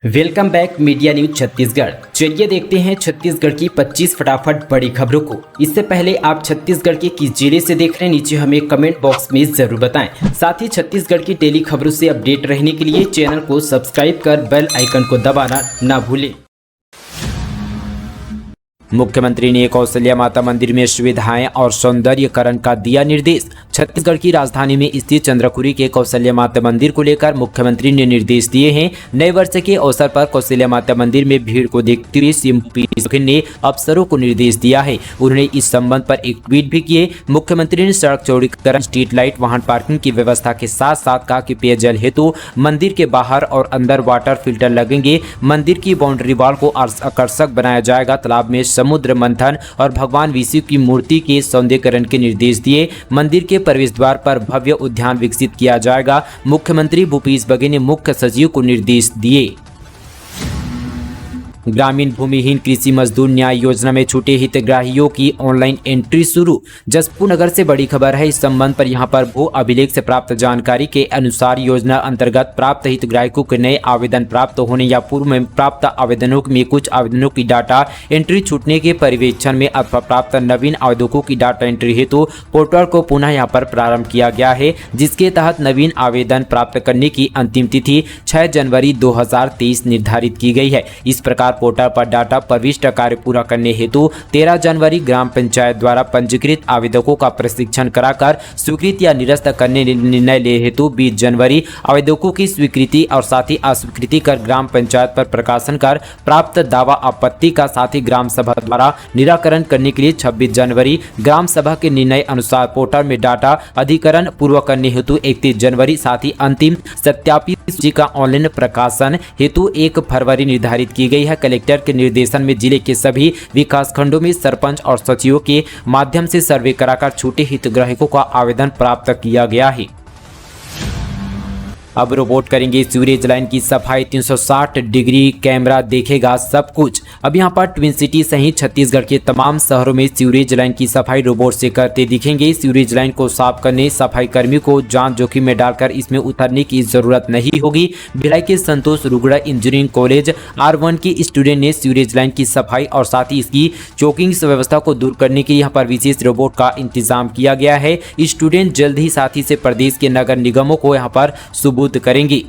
Welcome back media news Chhattisgarh. चलिए देखते हैं छत्तीसगढ़ की 25 फटाफट बड़ी खबरों को। इससे पहले आप छत्तीसगढ़ के किस जिले से देख रहे हैं, नीचे हमें कमेंट बॉक्स में जरूर बताएं। साथ ही छत्तीसगढ़ की डेली खबरों से अपडेट रहने के लिए चैनल को सब्सक्राइब कर बेल आइकन को दबाना ना भूलें। मुख्यमंत्री ने कौशल्या माता मंदिर में सुविधाएं और सौंदर्यीकरण का दिया निर्देश। छत्तीसगढ़ की राजधानी में स्थित चंद्रखुरी के कौशल्या माता मंदिर को लेकर मुख्यमंत्री ने निर्देश दिए हैं। नए वर्ष के अवसर पर कौशल्या माता मंदिर में भीड़ को देखते हुए सीएम ने अफसरों को निर्देश दिया है। उन्होंने इस संबंध पर एक ट्वीट भी किए। मुख्यमंत्री ने सड़क चौड़ीकरण, स्ट्रीट लाइट, वाहन पार्किंग की व्यवस्था के साथ साथ कहा कि पेयजल हेतु मंदिर के बाहर और अंदर वाटर फिल्टर लगेंगे। मंदिर की बाउंड्री वॉल को आकर्षक बनाया जाएगा। तालाब में समुद्र मंथन और भगवान विष्णु की मूर्ति के सौंदर्यीकरण के निर्देश दिए। मंदिर के प्रवेश द्वार पर भव्य उद्यान विकसित किया जाएगा। मुख्यमंत्री भूपेश बघेल ने मुख्य सचिव को निर्देश दिए। ग्रामीण भूमिहीन कृषि मजदूर न्याय योजना में छूटे हितग्राहियों की ऑनलाइन एंट्री शुरू। जसपुर नगर से बड़ी खबर है। इस संबंध पर यहां पर भू अभिलेख से प्राप्त जानकारी के अनुसार योजना अंतर्गत प्राप्त हितग्राहियों के नए आवेदन प्राप्त होने या पूर्व में प्राप्त आवेदनों में कुछ आवेदनों की डाटा एंट्री छूटने के पर्यवेक्षण में अथवा प्राप्त नवीन आवेदकों की डाटा एंट्री हेतु पोर्टल को पुनः यहाँ पर प्रारंभ किया गया है, जिसके तहत नवीन आवेदन प्राप्त करने की अंतिम तिथि 6 जनवरी 2023 निर्धारित की गई है। इस प्रकार पोर्टल पर डाटा प्रविष्ट कार्य पूरा करने हेतु 13 जनवरी ग्राम पंचायत द्वारा पंजीकृत आवेदकों का प्रशिक्षण कराकर स्वीकृत या निरस्त करने निर्णय ले हेतु 20 जनवरी आवेदकों की स्वीकृति और साथ ही अस्वीकृति कर ग्राम पंचायत पर प्रकाशन कर प्राप्त दावा आपत्ति का साथ ही ग्राम सभा द्वारा निराकरण करने के लिए 26 जनवरी ग्राम सभा के निर्णय अनुसार पोर्टल में डाटा अधिकरण पूर्व करने हेतु 31 जनवरी साथ ही अंतिम सत्यापित सूची का ऑनलाइन प्रकाशन हेतु 1 फरवरी निर्धारित की गई है। कलेक्टर के निर्देशन में जिले के सभी विकास खंडों में सरपंच और सचिवों के माध्यम से सर्वे कराकर छूटे हितग्राहियों का आवेदन प्राप्त किया गया है। अब रोबोट करेंगे सीवरेज लाइन की सफाई। 360 डिग्री कैमरा देखेगा सब कुछ। अब यहाँ पर ट्विन सिटी सहित छत्तीसगढ़ के तमाम शहरों में सीवरेज लाइन की सफाई रोबोट से करते दिखेंगे। सीवरेज लाइन को साफ करने सफाई कर्मियों को जान जोखिम में डालकर इसमें उतरने की जरूरत नहीं होगी। भिलाई के संतोष रुगड़ा इंजीनियरिंग कॉलेज R1 के स्टूडेंट ने सीवरेज लाइन की सफाई और साथ ही इसकी चोकिंग व्यवस्था को दूर करने के लिए यहाँ पर विशेष रोबोट का इंतजाम किया गया है। स्टूडेंट जल्द ही साथी से प्रदेश के नगर निगमों को यहाँ पर सुबुद्ध करेंगी।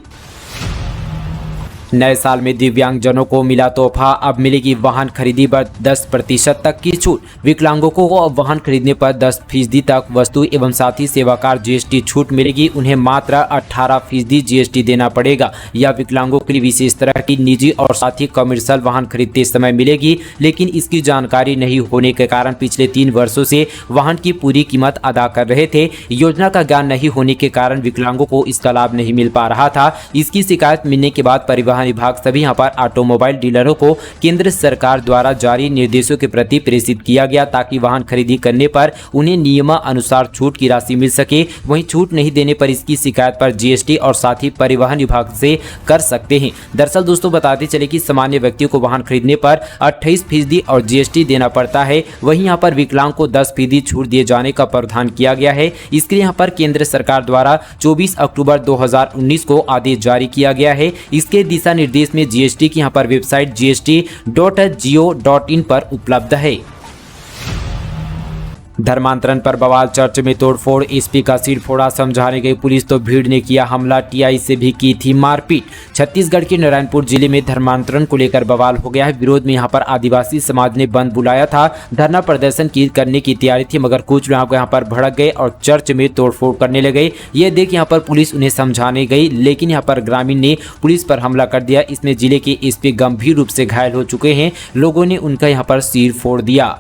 नए साल में दिव्यांगजनों को मिला तोहफा। अब मिलेगी वाहन खरीदी पर 10% तक की छूट। विकलांगों को अब वाहन खरीदने पर 10% तक वस्तु एवं साथ ही सेवाकार GST छूट मिलेगी। उन्हें मात्र 18% GST देना पड़ेगा। यह विकलांगों के लिए विशेष तरह की निजी और साथ ही कमर्शियल वाहन खरीदते समय मिलेगी, लेकिन इसकी जानकारी नहीं होने के कारण पिछले 3 वर्षों से वाहन की पूरी कीमत अदा कर रहे थे। योजना का ज्ञान नहीं होने के कारण विकलांगों को इसका लाभ नहीं मिल पा रहा था। इसकी शिकायत मिलने के बाद परिवहन विभाग सभी यहाँ पर ऑटोमोबाइल डीलरों को केंद्र सरकार द्वारा जारी निर्देशों के प्रति प्रेषित किया गया, ताकि वाहन खरीदी करने पर उन्हें नियमानुसार छूट की राशि मिल सके। वहीं छूट नहीं देने पर इसकी शिकायत पर GST और साथ ही परिवहन विभाग से कर सकते हैं। दरअसल दोस्तों बताते चले कि सामान्य व्यक्तियों को वाहन खरीदने पर 28% और GST देना पड़ता है। वहीं यहाँ पर विकलांग को 10% छूट दिए जाने का प्रावधान किया गया है। इसके लिए यहाँ पर केंद्र सरकार द्वारा 24 अक्टूबर 2019 को आदेश जारी किया गया है। इसके दिशा निर्देश में GST की यहाँ पर वेबसाइट gst.go.in पर उपलब्ध है। धर्मांतरण पर बवाल, चर्च में तोड़फोड़, SP का सिर फोड़ा, समझाने गई पुलिस तो भीड़ ने किया हमला, TI से भी की थी मारपीट। छत्तीसगढ़ के नारायणपुर जिले में धर्मांतरण को लेकर बवाल हो गया है। विरोध में यहां पर आदिवासी समाज ने बंद बुलाया था। धरना प्रदर्शन करने की तैयारी थी, मगर कुछ लोग यहां पर भड़क गए और चर्च में तोड़फोड़ करने लगे। ये देख यहां पर पुलिस उन्हें समझाने गई, लेकिन यहाँ पर ग्रामीण ने पुलिस पर हमला कर दिया। इसमें जिले के SP गंभीर रूप से घायल हो चुके हैं। लोगों ने उनका यहाँ पर सिर फोड़ दिया।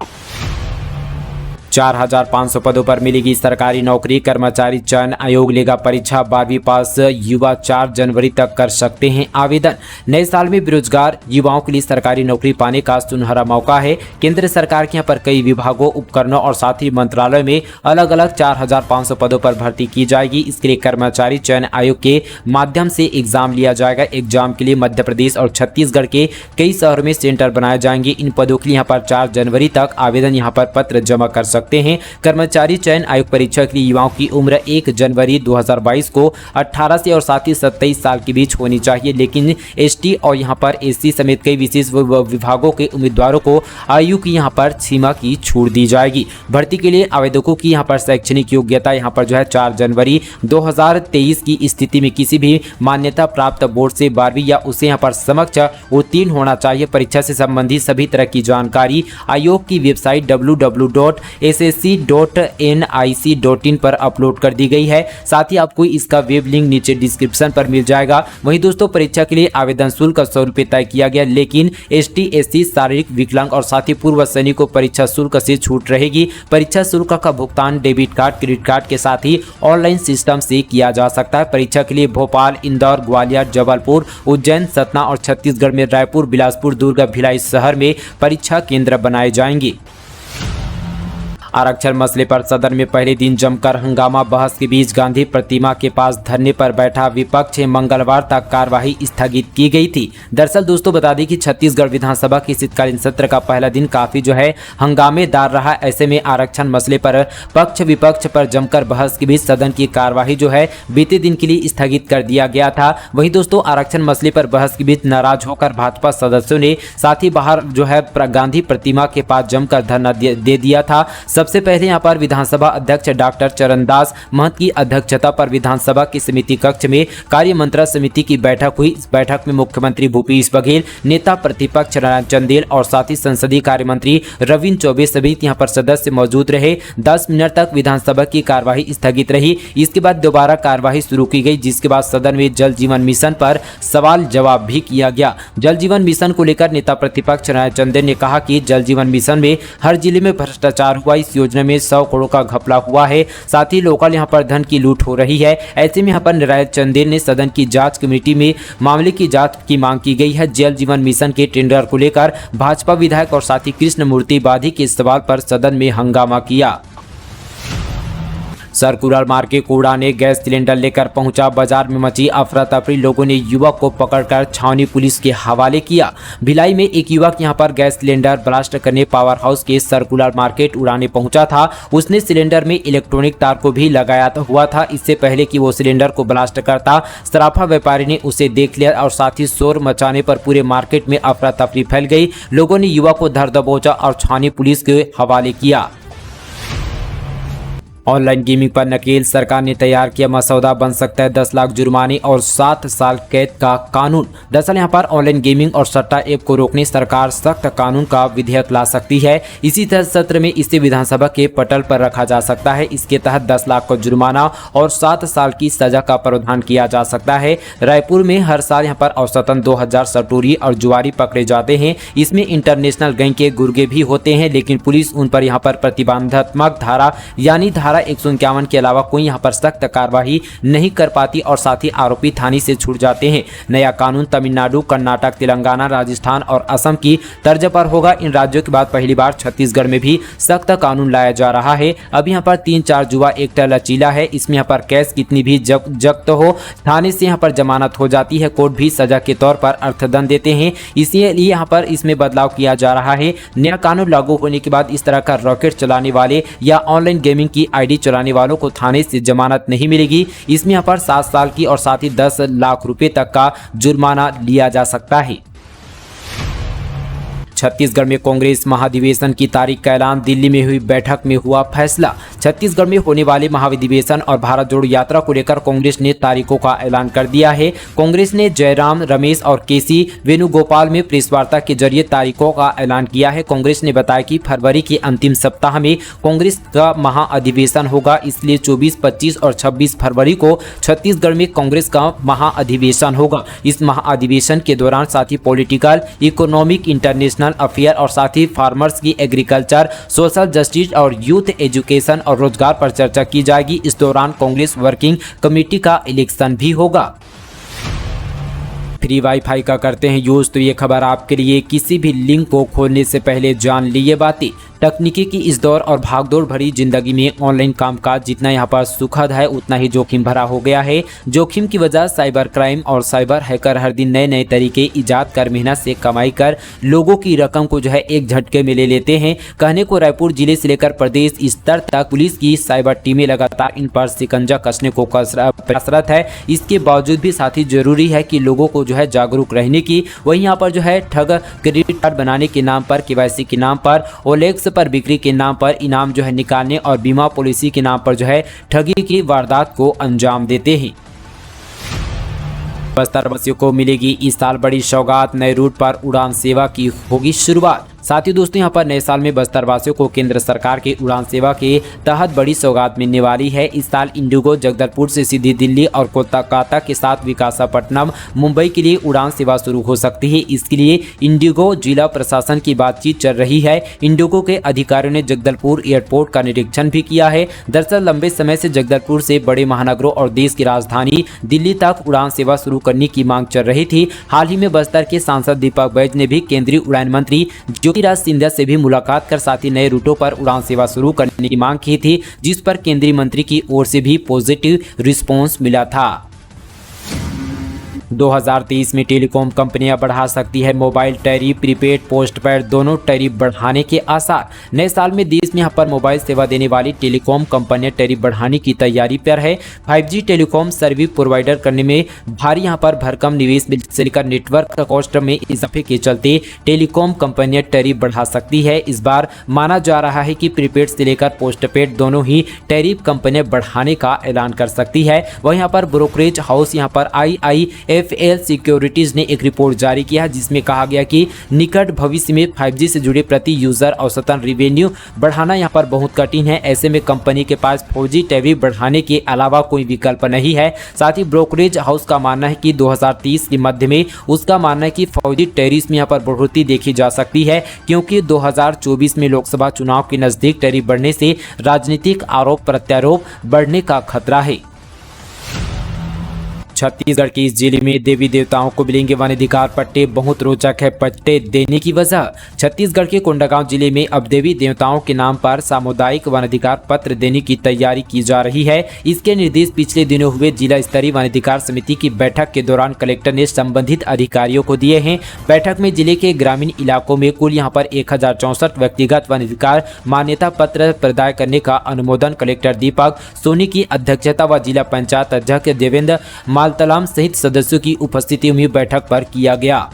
4500 पदों पर मिलेगी सरकारी नौकरी। कर्मचारी चयन आयोग लेगा परीक्षा। 12वीं पास युवा 4 जनवरी तक कर सकते हैं आवेदन। नए साल में बेरोजगार युवाओं के लिए सरकारी नौकरी पाने का सुनहरा मौका है। केंद्र सरकार के यहाँ पर कई विभागों, उपकरणों और साथ ही मंत्रालय में अलग अलग 4500 पदों पर भर्ती की जाएगी। इसके लिए कर्मचारी चयन आयोग के माध्यम से एग्जाम लिया जाएगा। एग्जाम के लिए मध्य प्रदेश और छत्तीसगढ़ के कई शहरों में सेंटर बनाए जाएंगे। इन पदों के लिए यहाँ पर 4 जनवरी तक आवेदन यहाँ पर पत्र जमा कर सकते हैं। कर्मचारी चयन आयोग परीक्षा के लिए युवाओं की उम्र 1 जनवरी 2022 को 18 से और साथ ही 27 साल के बीच होनी चाहिए, लेकिन एसटी और यहाँ पर एससी समेत कई विशेष विभागों के उम्मीदवारों को आयु की यहाँ पर सीमा की छूट दी जाएगी। भर्ती के लिए आवेदकों की यहाँ पर शैक्षणिक योग्यता यहाँ पर जो है 4 जनवरी 2023 की स्थिति में किसी भी मान्यता प्राप्त बोर्ड से 12वीं या उसे यहाँ पर समक्ष उत्तीर्ण होना चाहिए। परीक्षा से संबंधित सभी तरह की जानकारी आयोग की वेबसाइट www.ssc.nic.in पर अपलोड कर दी गई है। साथ ही आपको इसका वेब लिंक नीचे डिस्क्रिप्शन पर मिल जाएगा। वहीं दोस्तों परीक्षा के लिए आवेदन शुल्क 100 रुपये तय किया गया, लेकिन एसटी एससी शारीरिक विकलांग और साथ ही पूर्व सैनिक को परीक्षा शुल्क से छूट रहेगी। परीक्षा शुल्क का भुगतान डेबिट कार्ड, क्रेडिट कार्ड के साथ ही ऑनलाइन सिस्टम से किया जा सकता है। परीक्षा के लिए भोपाल, इंदौर, ग्वालियर, जबलपुर, उज्जैन, सतना और छत्तीसगढ़ में रायपुर, बिलासपुर, दुर्ग, भिलाई शहर में परीक्षा केंद्र बनाए जाएंगे। आरक्षण मसले पर सदन में पहले दिन जमकर हंगामा, बहस के बीच गांधी प्रतिमा के पास धरने पर बैठा विपक्ष मंगलवार तक कार्यवाही स्थगित की गई थी। दरअसल दोस्तों बता दें कि छत्तीसगढ़ विधानसभा के शीतकालीन सत्र का पहला दिन काफी जो है हंगामेदार रहा। ऐसे में आरक्षण मसले पर पक्ष विपक्ष पर जमकर बहस के बीच सदन की कार्यवाही जो है बीते दिन के लिए स्थगित कर दिया गया था। वहीं दोस्तों आरक्षण मसले पर बहस के बीच नाराज होकर भाजपा सदस्यों ने साथ ही बाहर जो है गांधी प्रतिमा के पास जमकर धरना दे दिया था। सबसे पहले यहां पर विधानसभा अध्यक्ष डॉक्टर चरणदास महंत की अध्यक्षता पर विधानसभा की समिति कक्ष में कार्य मंत्रणा समिति की बैठक हुई। इस बैठक में मुख्यमंत्री भूपेश बघेल, नेता प्रतिपक्ष नारायण चंदेल और साथ ही संसदीय कार्य मंत्री रविंद्र चौबे समेत यहां पर सदस्य मौजूद रहे। 10 मिनट तक विधानसभा की कार्यवाही स्थगित रही। इसके बाद दोबारा कार्यवाही शुरू की गई, जिसके बाद सदन में जल जीवन मिशन पर सवाल जवाब भी किया गया। जल जीवन मिशन को लेकर नेता प्रतिपक्ष नारायण चंदेल ने कहा कि जल जीवन मिशन में हर जिले में भ्रष्टाचार हुआ, इस योजना में 100 करोड़ का घपला हुआ है, साथ ही लोकल यहां पर धन की लूट हो रही है। ऐसे में यहां पर नारायण चंदेल ने सदन की जांच कमेटी में मामले की जांच की मांग की गई है। जल जीवन मिशन के टेंडर को लेकर भाजपा विधायक और साथी कृष्ण मूर्ति बाधी के सवाल पर सदन में हंगामा किया। सर्कुलर मार्ग के कूड़ा ने गैस सिलेंडर लेकर पहुंचा, बाजार में मची अफरा तफरी, लोगों ने युवक को पकड़कर छावनी पुलिस के हवाले किया। भिलाई में एक युवक यहां पर गैस सिलेंडर ब्लास्ट करने पावर हाउस के सर्कुलर मार्केट उड़ाने पहुंचा था। उसने सिलेंडर में इलेक्ट्रॉनिक तार को भी लगाया हुआ था। इससे पहले कि वो सिलेंडर को ब्लास्ट करता, सराफा व्यापारी ने उसे देख लिया और साथ ही शोर मचाने पर पूरे मार्केट में अफरा तफरी फैल गई। लोगों ने युवक को धर दबोचा और छावनी पुलिस के हवाले किया। ऑनलाइन गेमिंग पर नकेल, सरकार ने तैयार किया मसौदा, बन सकता है 10 लाख जुर्माने और 7 साल कैद का कानून। दरअसल यहां पर ऑनलाइन गेमिंग और सट्टा ऐप को रोकने सरकार सख्त कानून का विधेयक ला सकती है। इसी तरह सत्र में इसे विधानसभा के पटल पर रखा जा सकता है। इसके तहत 10 लाख का जुर्माना और 7 साल की सजा का प्रावधान किया जा सकता है। रायपुर में हर साल यहां पर औसतन 2000 सटोरी और जुआरी पकड़े जाते हैं। इसमें इंटरनेशनल गैंग के गुर्गे भी होते हैं, लेकिन पुलिस उन पर यहां पर प्रतिबंधात्मक धारा यानी धारा 151 के अलावा कोई यहां पर सख्त कार्रवाई नहीं कर पाती और साथ ही आरोपी थाने से छूट जाते हैं। नया कानून तमिलनाडु, कर्नाटक, तेलंगाना, राजस्थान और असम की तर्ज पर होगा। इन राज्यों के बाद पहली बार छत्तीसगढ़ में भी सख्त कानून लाया जा रहा है। अब यहां पर 3-4 जुआ एक लचीला है। इसमें यहां पर कैश कितनी भी जब्त हो, थाने से यहां पर जमानत हो जाती है। कोर्ट भी सजा के तौर पर अर्थदंड देते हैं। इसलिए यहां पर इसमें बदलाव किया जा रहा है। नया कानून लागू होने के बाद इस तरह का रॉकेट चलाने वाले या ऑनलाइन गेमिंग की आईडी चलाने वालों को थाने से जमानत नहीं मिलेगी। इसमें यहां पर 7 साल की और साथ ही 10 लाख रुपए तक का जुर्माना लिया जा सकता है। छत्तीसगढ़ में कांग्रेस महाधिवेशन की तारीख का ऐलान, दिल्ली में हुई बैठक में हुआ फैसला। छत्तीसगढ़ में होने वाले महाधिवेशन और भारत जोड़ो यात्रा को लेकर कांग्रेस ने तारीखों का ऐलान कर दिया है। कांग्रेस ने जयराम रमेश और केसी वेणुगोपाल में प्रेस वार्ता के जरिए तारीखों का ऐलान किया है। कांग्रेस ने बताया कि फरवरी के अंतिम सप्ताह में कांग्रेस का महाअधिवेशन होगा, इसलिए 24, 25 और 26 फरवरी को छत्तीसगढ़ में कांग्रेस का महाअधिवेशन होगा। इस महाअधिवेशन के दौरान साथ ही पॉलिटिकल, इकोनॉमिक, इंटरनेशनल अफेयर और साथ ही फार्मर्स की एग्रीकल्चर, सोशल जस्टिस और यूथ एजुकेशन और रोजगार पर चर्चा की जाएगी। इस दौरान कांग्रेस वर्किंग कमेटी का इलेक्शन भी होगा। फ्री वाईफाई का करते हैं यूज़, तो ये खबर आपके लिए। किसी भी लिंक को खोलने से पहले जान लीजिए बातें। तकनीकी की इस दौर और भागदौड़ भरी जिंदगी में ऑनलाइन कामकाज जितना यहाँ पर सुखद है उतना ही जोखिम भरा हो गया है। जोखिम की वजह साइबर क्राइम और साइबर हैकर हर दिन नए नए तरीके इजाद कर मेहनत से कमाई कर लोगों की रकम को जो है एक झटके में ले लेते हैं। कहने को रायपुर जिले से लेकर प्रदेश स्तर तक पुलिस की साइबर टीमें लगातार इन पर शिकंजा कसने को कसरत है। इसके बावजूद भी साथ ही जरूरी है कि लोगों को जो है जागरूक रहने की। वहीं यहाँ पर जो है ठग क्रेडिट कार्ड बनाने के नाम पर, केवाईसी के नाम पर, ओलेक्स पर बिक्री के नाम पर इनाम जो है निकालने और बीमा पॉलिसी के नाम पर जो है ठगी की वारदात को अंजाम देते हैं। बस्तर वासियों को मिलेगी इस साल बड़ी सौगात, नए रूट पर उड़ान सेवा की होगी शुरुआत। साथ ही दोस्तों यहाँ पर नए साल में बस्तर वासियों को केंद्र सरकार के उड़ान सेवा के तहत बड़ी सौगात मिलने वाली है। इस साल इंडिगो जगदलपुर से सीधी दिल्ली और कोलकाता के साथ विशाखापट्टनम, मुंबई के लिए उड़ान सेवा शुरू हो सकती है। इसके लिए इंडिगो जिला प्रशासन की बातचीत चल रही है। इंडिगो के अधिकारियों ने जगदलपुर एयरपोर्ट का निरीक्षण भी किया है। दरअसल लंबे समय से जगदलपुर से बड़े महानगरों और देश की राजधानी दिल्ली तक उड़ान सेवा शुरू करने की मांग चल रही थी। हाल ही में बस्तर के सांसद दीपक बैज ने भी केंद्रीय उड़ान मंत्री ज्योतिराज सिंधिया से भी मुलाकात कर साथ ही नए रूटों पर उड़ान सेवा शुरू करने की मांग की थी, जिस पर केंद्रीय मंत्री की ओर से भी पॉजिटिव रिस्पांस मिला था। 2023 में टेलीकॉम कंपनियां बढ़ा सकती है मोबाइल टैरिफ, प्रीपेड पोस्टपेड दोनों टैरिफ बढ़ाने के आसार। नए साल में देश में यहाँ पर मोबाइल सेवा देने वाली टेलीकॉम कंपनियां टैरिफ बढ़ाने की तैयारी पर है। 5G टेलीकॉम सर्विस प्रोवाइडर करने में भारी यहाँ पर भरकम निवेश से लेकर नेटवर्क कॉस्ट में इजाफे के चलते टेलीकॉम कंपनियां टैरिफ बढ़ा सकती है। इस बार माना जा रहा है कि प्रीपेड से लेकर पोस्टपेड दोनों ही टैरिफ कंपनियां बढ़ाने का ऐलान कर सकती है। वह यहाँ पर ब्रोकरेज हाउस यहाँ पर IIFL सिक्योरिटीज ने एक रिपोर्ट जारी किया जिसमें कहा गया कि निकट भविष्य में 5G से जुड़े प्रति यूजर औसतन रिवेन्यू बढ़ाना यहाँ पर बहुत कठिन है। ऐसे में कंपनी के पास 4G टैरिफ बढ़ाने के अलावा कोई विकल्प नहीं है। साथ ही ब्रोकरेज हाउस का मानना है कि 2030 के मध्य में उसका मानना है कि 4G टैरिफ में यहाँ पर बढ़ोतरी देखी जा सकती है, क्योंकि 2024 में लोकसभा चुनाव के नजदीक टैरिफ बढ़ने से राजनीतिक आरोप प्रत्यारोप बढ़ने का खतरा है। छत्तीसगढ़ के इस जिले में देवी देवताओं को मिलेंगे वन अधिकार पट्टे, बहुत रोचक है पट्टे देने की वजह। छत्तीसगढ़ के कोंडागांव जिले में अब देवी देवताओं के नाम पर सामुदायिक वन अधिकार पत्र देने की तैयारी की जा रही है। इसके निर्देश पिछले दिनों हुए जिला स्तरीय वन अधिकार समिति की बैठक के दौरान कलेक्टर ने संबंधित अधिकारियों को दिए हैं। बैठक में जिले के ग्रामीण इलाकों में कुल यहाँ पर 1064 व्यक्तिगत वन अधिकार मान्यता पत्र प्रदान करने का अनुमोदन कलेक्टर दीपक सोनी की अध्यक्षता व जिला पंचायत अध्यक्ष देवेंद्र मालतलाम सहित सदस्यों की उपस्थिति में बैठक पर किया गया।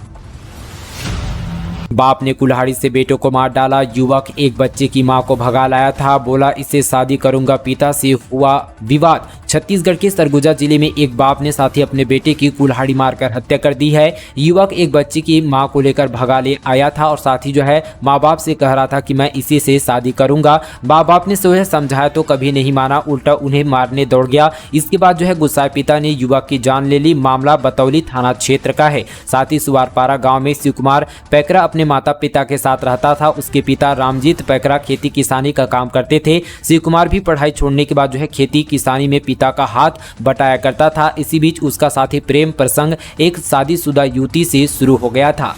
बाप ने कुल्हाड़ी से बेटों को मार डाला, युवक एक बच्चे की मां को भगा लाया था, बोला इससे शादी करूंगा, पिता से हुआ विवाद। छत्तीसगढ़ के सरगुजा जिले में एक बाप ने साथ ही अपने बेटे की कुल्हाड़ी मारकर हत्या कर दी है। युवक एक बच्चे की मां को लेकर भगा ले आया था और साथ ही जो है माँ बाप से कह रहा था कि मैं इसी से शादी करूंगा। माँ बाप ने सुबह समझाया तो कभी नहीं माना, उल्टा उन्हें मारने दौड़ गया। इसके बाद जो है गुस्साए पिता ने युवक की जान ले ली। मामला बतौली थाना क्षेत्र का है। साथ ही सुवारपारा गाँव में शिव कुमार पैकरा अपने माता पिता के साथ रहता था। उसके पिता रामजीत पैकरा खेती किसानी का काम करते थे। शिव कुमार भी पढ़ाई छोड़ने के बाद जो है खेती किसानी में पिता का हाथ बटाया करता था। इसी बीच उसका साथी प्रेम प्रसंग एक शादीशुदा युवती से शुरू हो गया था।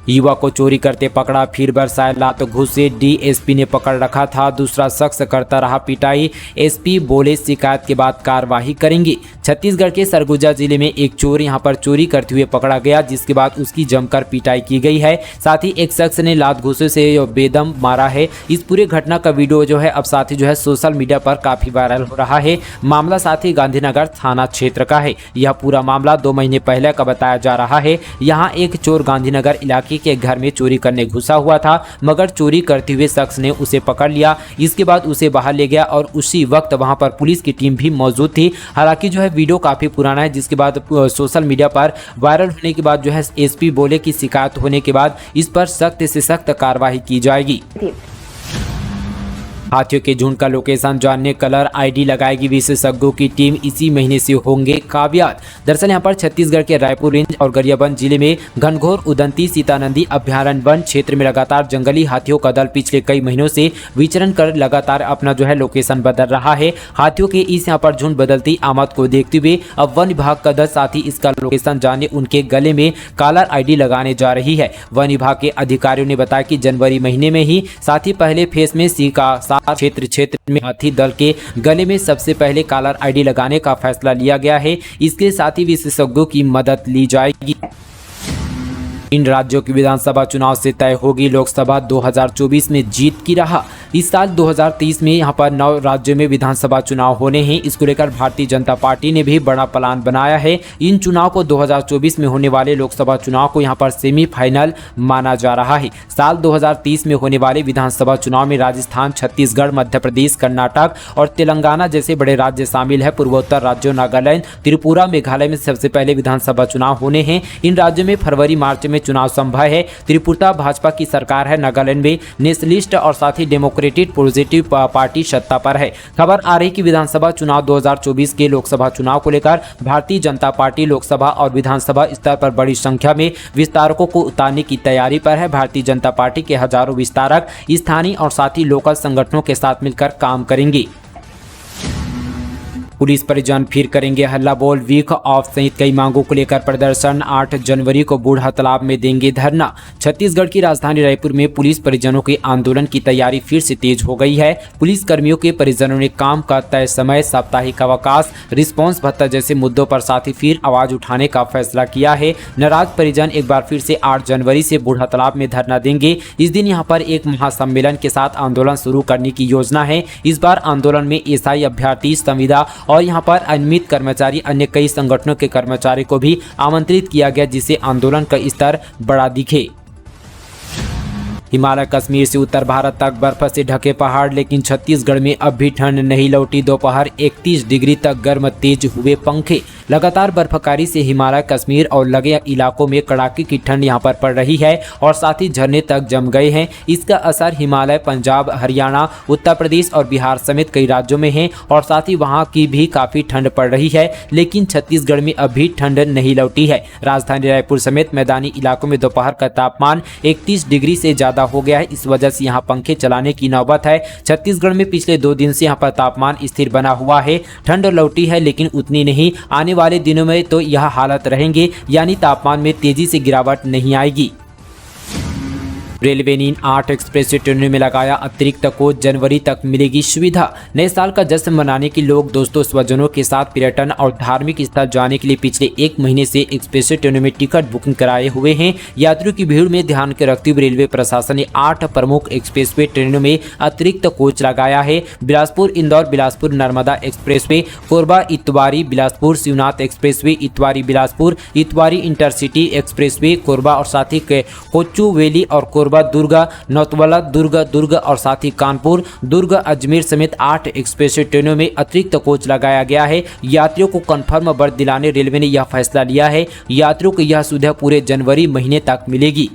युवक को चोरी करते पकड़ा, फिर बरसाए लात घूस से डीएसपी ने पकड़ रखा था। दूसरा शख्स करता रहा पिटाई, एसपी बोले शिकायत के बाद कार्रवाई करेंगे। छत्तीसगढ़ के सरगुजा जिले में एक चोर यहां पर चोरी करते हुए पकड़ा गया, जिसके बाद उसकी जमकर पिटाई की गई है। साथ ही एक शख्स ने लात घूसे से बेदम मारा है। इस पूरे घटना का वीडियो जो है अब साथ ही जो है सोशल मीडिया पर काफी वायरल हो रहा है। मामला साथ ही गांधीनगर थाना क्षेत्र का है। यह पूरा मामला 2 महीने पहले का बताया जा रहा है। यहाँ एक चोर गांधीनगर इलाके के घर में चोरी करने घुसा हुआ था, मगर चोरी करते हुए शख्स ने उसे पकड़ लिया। इसके बाद उसे बाहर ले गया और उसी वक्त वहां पर पुलिस की टीम भी मौजूद थी। हालांकि जो है वीडियो काफी पुराना है, जिसके बाद सोशल मीडिया पर वायरल होने के बाद जो है एसपी बोले की शिकायत होने के बाद इस पर सख्त से सख्त कार्रवाई की जाएगी। हाथियों के झुंड का लोकेशन जानने कलर आईडी लगाएगी विशेषज्ञों की टीम, इसी महीने से होंगे कामयाब। दरअसल यहाँ पर छत्तीसगढ़ के रायपुर रेंज और गरियाबंद जिले में घनघोर उदंती सीतानंदी अभ्यारण्य वन क्षेत्र में लगातार जंगली हाथियों का दल पिछले कई महीनों से विचरण कर लगातार अपना लोकेशन बदल रहा है। हाथियों के इस यहाँ पर झुंड बदलती आमद को देखते हुए अब वन विभाग का दल साथ ही इसका लोकेशन जानने उनके गले में कालर आईडी लगाने जा रही है। वन विभाग के अधिकारियों ने बताया कि जनवरी महीने में ही साथ ही पहले फेज में सी का क्षेत्र में हाथी दल के गले में सबसे पहले कालर आईडी लगाने का फैसला लिया गया है। इसके साथ ही विशेषज्ञों की मदद ली जाएगी। इन राज्यों की विधानसभा चुनाव से तय होगी लोकसभा 2024 में जीत की राह। इस साल 2023 में यहां पर 9 राज्यों में विधानसभा चुनाव होने हैं। इसको लेकर भारतीय जनता पार्टी ने भी बड़ा प्लान बनाया है। इन चुनाव को 2024 में होने वाले लोकसभा चुनाव को यहां पर सेमीफाइनल माना जा रहा है। साल 2030 में होने वाले विधानसभा चुनाव में राजस्थान, छत्तीसगढ़, मध्य प्रदेश, कर्नाटक और तेलंगाना जैसे बड़े राज्य शामिल है। पूर्वोत्तर राज्यों नागालैंड, त्रिपुरा, मेघालय में सबसे पहले विधानसभा चुनाव होने हैं। इन राज्यों में फरवरी मार्च में चुनाव संभव है। त्रिपुरा भाजपा की सरकार है। नागालैंड में नेशनलिस्ट और साथ ही डेमोक्रेटिक पॉजिटिव पार्टी सत्ता पर है। खबर आ रही कि विधानसभा चुनाव 2024 के लोकसभा चुनाव को लेकर भारतीय जनता पार्टी लोकसभा और विधानसभा स्तर पर बड़ी संख्या में विस्तारकों को उतारने की तैयारी पर है। भारतीय जनता पार्टी के हजारों विस्तारक स्थानीय और साथ ही लोकल संगठनों के साथ मिलकर काम करेंगे। पुलिस परिजन फिर करेंगे हल्ला बोल, वीक ऑफ सहित कई मांगों को लेकर प्रदर्शन। 8 जनवरी को बूढ़ा तालाब में देंगे धरना। छत्तीसगढ़ की राजधानी रायपुर में पुलिस परिजनों के आंदोलन की तैयारी फिर से तेज हो गई है। पुलिस कर्मियों के परिजनों ने काम का तय समय, साप्ताहिक अवकाश, रिस्पांस भत्ता जैसे मुद्दों पर साथ ही फिर आवाज उठाने का फैसला किया है। नाराज परिजन एक बार फिर से 8 जनवरी से बूढ़ा तालाब में धरना देंगे। इस दिन यहाँ पर एक महासम्मेलन के साथ आंदोलन शुरू करने की योजना है। इस बार आंदोलन में एसआई, अभ्यर्थी, संविदा और यहां पर अनियमित कर्मचारी, अन्य कई संगठनों के कर्मचारी को भी आमंत्रित किया गया, जिससे आंदोलन का स्तर बढ़ा दिखे। हिमालय, कश्मीर से उत्तर भारत तक बर्फ से ढके पहाड़, लेकिन छत्तीसगढ़ में अब भी ठंड नहीं लौटी। दोपहर 31 डिग्री तक गर्म, तेज हुए पंखे। लगातार बर्फबारी से हिमालय, कश्मीर और लगे इलाकों में कड़ाके की ठंड यहां पर पड़ रही है और साथ ही झरने तक जम गए हैं। इसका असर हिमालय, पंजाब, हरियाणा, उत्तर प्रदेश और बिहार समेत कई राज्यों में है और साथ ही वहां की भी काफी ठंड पड़ रही है, लेकिन छत्तीसगढ़ में अभी ठंड नहीं लौटी है। राजधानी रायपुर समेत मैदानी इलाकों में दोपहर का तापमान 31 डिग्री से ज्यादा हो गया है। इस वजह से यहां पंखे चलाने की नौबत है। छत्तीसगढ़ में पिछले 2 दिन से यहां पर तापमान स्थिर बना हुआ है। ठंड लौटी है लेकिन उतनी नहीं। आने वाले दिनों में तो यह हालत रहेंगे, यानी तापमान में तेजी से गिरावट नहीं आएगी। रेलवे ने 8 एक्सप्रेस ट्रेनों में लगाया अतिरिक्त कोच, जनवरी तक मिलेगी सुविधा। नए साल का जश्न मनाने के लोग दोस्तों स्वजनों के साथ पर्यटन और धार्मिक स्थल जाने के लिए पिछले 1 महीने से एक्सप्रेस ट्रेनों में टिकट बुकिंग कराए हुए हैं। यात्रियों की भीड़ में ध्यान के रखते हुए रेलवे प्रशासन ने 8 प्रमुख एक्सप्रेसवे ट्रेनों में अतिरिक्त कोच लगाया है। Bilaspur Indore, Bilaspur Narmada expressway, Korba Itwari Bilaspur, Shivnath expressway, Itwari Bilaspur, Itwari intercity expressway, Korba और साथ ही कोचुवेली और दुर्गा, नौतवला, दुर्ग और साथ ही कानपुर, दुर्ग, अजमेर समेत 8 एक्सप्रेस ट्रेनों में अतिरिक्त कोच लगाया गया है। यात्रियों को कंफर्म बर्थ दिलाने रेलवे ने यह फैसला लिया है। यात्रियों को यह सुविधा पूरे जनवरी महीने तक मिलेगी।